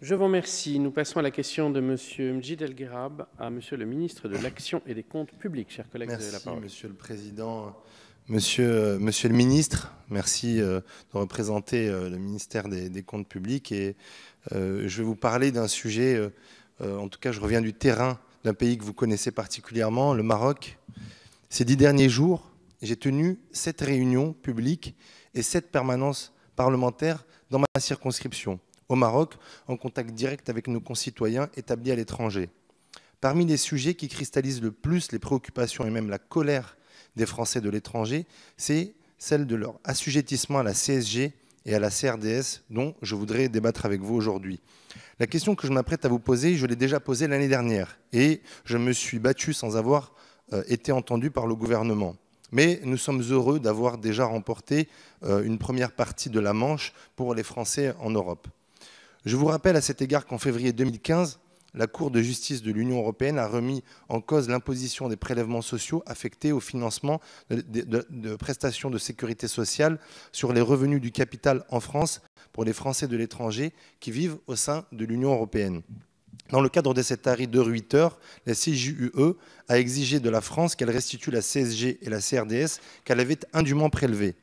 Je vous remercie. Nous passons à la question de M. Mjid El Guerrab à Monsieur le ministre de l'Action et des Comptes publics. Chers collègues, vous avez la parole. Monsieur le Président. Monsieur le ministre, merci de représenter le ministère des Comptes publics. Et je vais vous parler d'un sujet, en tout cas je reviens du terrain d'un pays que vous connaissez particulièrement, le Maroc. Ces 10 derniers jours, j'ai tenu 7 réunions publiques et 7 permanences parlementaires dans ma circonscription, au Maroc, en contact direct avec nos concitoyens établis à l'étranger. Parmi les sujets qui cristallisent le plus les préoccupations et même la colère des Français de l'étranger, c'est celle de leur assujettissement à la CSG et à la CRDS, dont je voudrais débattre avec vous aujourd'hui. La question que je m'apprête à vous poser, je l'ai déjà posée l'année dernière et je me suis battu sans avoir été entendu par le gouvernement. Mais nous sommes heureux d'avoir déjà remporté une première partie de la manche pour les Français en Europe. Je vous rappelle à cet égard qu'en février 2015, la Cour de justice de l'Union européenne a remis en cause l'imposition des prélèvements sociaux affectés au financement de prestations de sécurité sociale sur les revenus du capital en France pour les Français de l'étranger qui vivent au sein de l'Union européenne. Dans le cadre de cet arrêt de 8 heures, la CJUE a exigé de la France qu'elle restitue la CSG et la CRDS qu'elle avait indûment prélevées.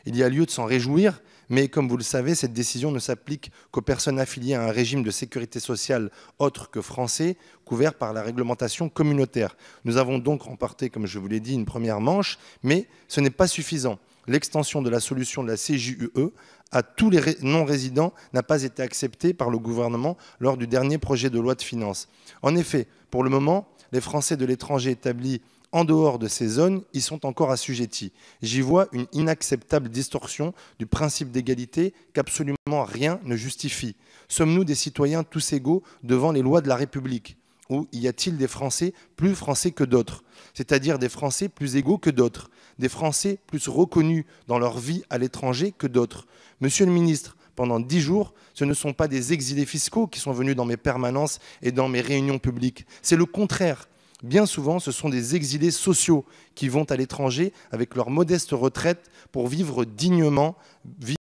Il y a lieu de s'en réjouir, mais comme vous le savez, cette décision ne s'applique qu'aux personnes affiliées à un régime de sécurité sociale autre que français, couvert par la réglementation communautaire. Nous avons donc remporté, comme je vous l'ai dit, une première manche, mais ce n'est pas suffisant. L'extension de la solution de la CJUE à tous les non-résidents n'a pas été acceptée par le gouvernement lors du dernier projet de loi de finances. En effet, pour le moment, les Français de l'étranger établis en dehors de ces zones, ils sont encore assujettis. J'y vois une inacceptable distorsion du principe d'égalité qu'absolument rien ne justifie. Sommes-nous des citoyens tous égaux devant les lois de la République ? Ou y a-t-il des Français plus français que d'autres ? C'est-à-dire des Français plus égaux que d'autres, des Français plus reconnus dans leur vie à l'étranger que d'autres. Monsieur le ministre, pendant 10 jours, ce ne sont pas des exilés fiscaux qui sont venus dans mes permanences et dans mes réunions publiques. C'est le contraire. Bien souvent, ce sont des exilés sociaux qui vont à l'étranger avec leur modeste retraite pour vivre dignement,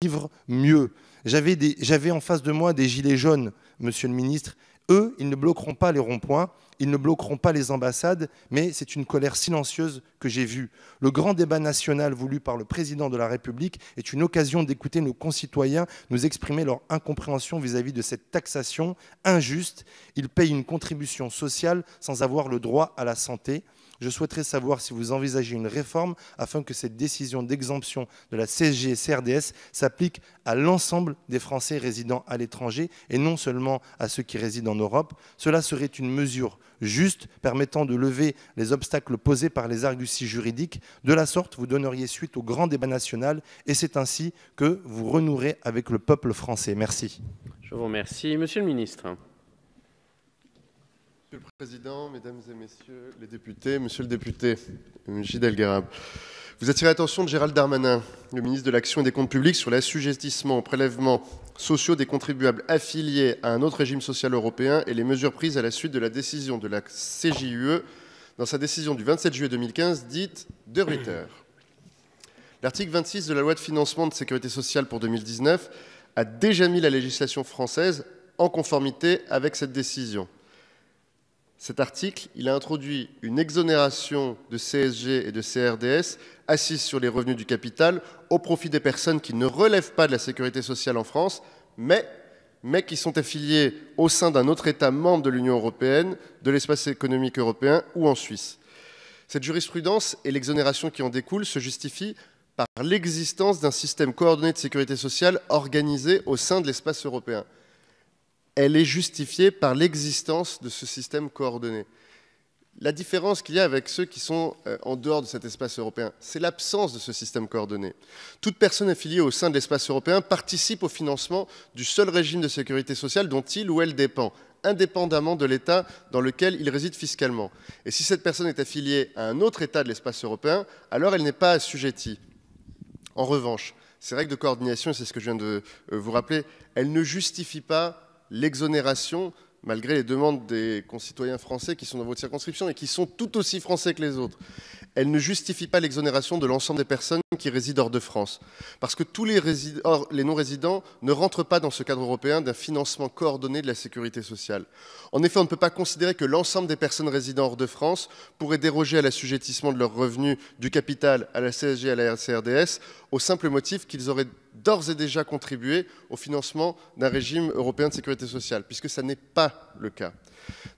vivre mieux. J'avais en face de moi des gilets jaunes, monsieur le ministre. Eux, ils ne bloqueront pas les ronds-points, ils ne bloqueront pas les ambassades, mais c'est une colère silencieuse que j'ai vue. Le grand débat national voulu par le président de la République est une occasion d'écouter nos concitoyens nous exprimer leur incompréhension vis-à-vis de cette taxation injuste. Ils payent une contribution sociale sans avoir le droit à la santé. Je souhaiterais savoir si vous envisagez une réforme afin que cette décision d'exemption de la CSG et CRDS s'applique à l'ensemble des Français résidant à l'étranger et non seulement à ceux qui résident en Europe. Cela serait une mesure juste permettant de lever les obstacles posés par les arguties juridiques. De la sorte, vous donneriez suite au grand débat national et c'est ainsi que vous renouerez avec le peuple français. Merci. Je vous remercie. Monsieur le ministre. Monsieur le Président, Mesdames et Messieurs les députés, Monsieur le député Mjid El Guerrab, vous attirez l'attention de Gérald Darmanin, le ministre de l'Action et des Comptes publics, sur l'assujettissement aux prélèvements sociaux des contribuables affiliés à un autre régime social européen et les mesures prises à la suite de la décision de la CJUE dans sa décision du 27 juillet 2015, dite de Ruyter. L'article 26 de la loi de financement de sécurité sociale pour 2019 a déjà mis la législation française en conformité avec cette décision. Cet article, il a introduit une exonération de CSG et de CRDS assise sur les revenus du capital au profit des personnes qui ne relèvent pas de la sécurité sociale en France, mais qui sont affiliées au sein d'un autre État membre de l'Union européenne, de l'espace économique européen ou en Suisse. Cette jurisprudence et l'exonération qui en découle se justifient par l'existence d'un système coordonné de sécurité sociale organisé au sein de l'espace européen. Elle est justifiée par l'existence de ce système coordonné. La différence qu'il y a avec ceux qui sont en dehors de cet espace européen, c'est l'absence de ce système coordonné. Toute personne affiliée au sein de l'espace européen participe au financement du seul régime de sécurité sociale dont il ou elle dépend, indépendamment de l'État dans lequel il réside fiscalement. Et si cette personne est affiliée à un autre État de l'espace européen, alors elle n'est pas assujettie. En revanche, ces règles de coordination, et c'est ce que je viens de vous rappeler, elles ne justifient pas l'exonération, malgré les demandes des concitoyens français qui sont dans votre circonscription et qui sont tout aussi français que les autres. Elle ne justifie pas l'exonération de l'ensemble des personnes qui résident hors de France. Parce que tous les non-résidents ne rentrent pas dans ce cadre européen d'un financement coordonné de la sécurité sociale. En effet, on ne peut pas considérer que l'ensemble des personnes résidant hors de France pourraient déroger à l'assujettissement de leurs revenus du capital à la CSG et à la CRDS au simple motif qu'ils auraient d'ores et déjà contribué au financement d'un régime européen de sécurité sociale, puisque ça n'est pas le cas.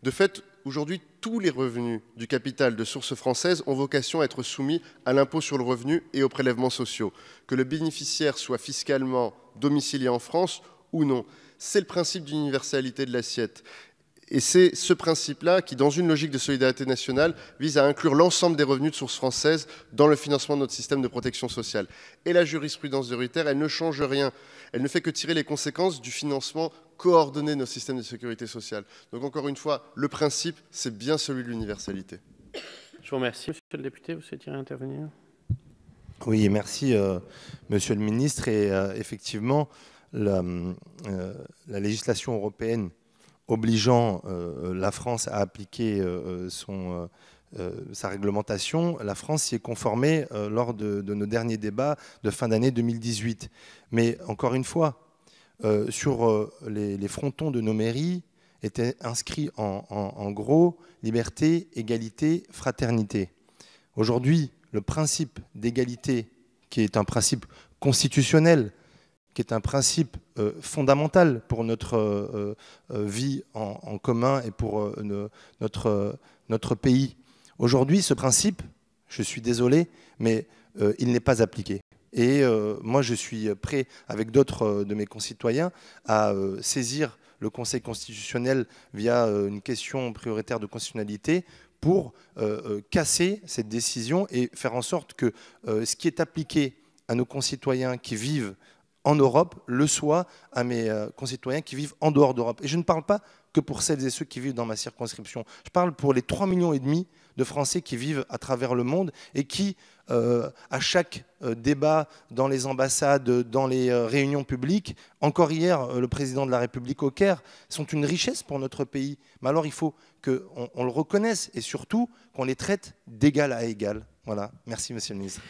De fait, aujourd'hui, tous les revenus du capital de source française ont vocation à être soumis à l'impôt sur le revenu et aux prélèvements sociaux, que le bénéficiaire soit fiscalement domicilié en France ou non. C'est le principe d'universalité de l'assiette. Et c'est ce principe-là qui, dans une logique de solidarité nationale, vise à inclure l'ensemble des revenus de source française dans le financement de notre système de protection sociale. Et la jurisprudence de Ruyter, elle ne change rien. Elle ne fait que tirer les conséquences du financement coordonné de nos systèmes de sécurité sociale. Donc encore une fois, le principe, c'est bien celui de l'universalité. Je vous remercie. Monsieur le député, vous souhaitiez intervenir? Oui, merci, monsieur le ministre. Et effectivement, la législation européenne obligeant la France à appliquer sa réglementation, la France s'y est conformée lors de nos derniers débats de fin d'année 2018. Mais encore une fois, sur les frontons de nos mairies étaient inscrits en gros liberté, égalité, fraternité. Aujourd'hui, le principe d'égalité, qui est un principe constitutionnel, qui est un principe fondamental pour notre vie en commun et pour notre pays. Aujourd'hui, ce principe, je suis désolé, mais il n'est pas appliqué. Et moi, je suis prêt, avec d'autres de mes concitoyens, à saisir le Conseil constitutionnel via une question prioritaire de constitutionnalité pour casser cette décision et faire en sorte que ce qui est appliqué à nos concitoyens qui vivent en Europe le soit à mes concitoyens qui vivent en dehors d'Europe. Et je ne parle pas que pour celles et ceux qui vivent dans ma circonscription. Je parle pour les 3,5 millions de Français qui vivent à travers le monde et qui, à chaque débat dans les ambassades, dans les réunions publiques, encore hier, le président de la République au Caire, sont une richesse pour notre pays. Mais alors il faut qu'on le reconnaisse et surtout qu'on les traite d'égal à égal. Voilà. Merci, monsieur le ministre.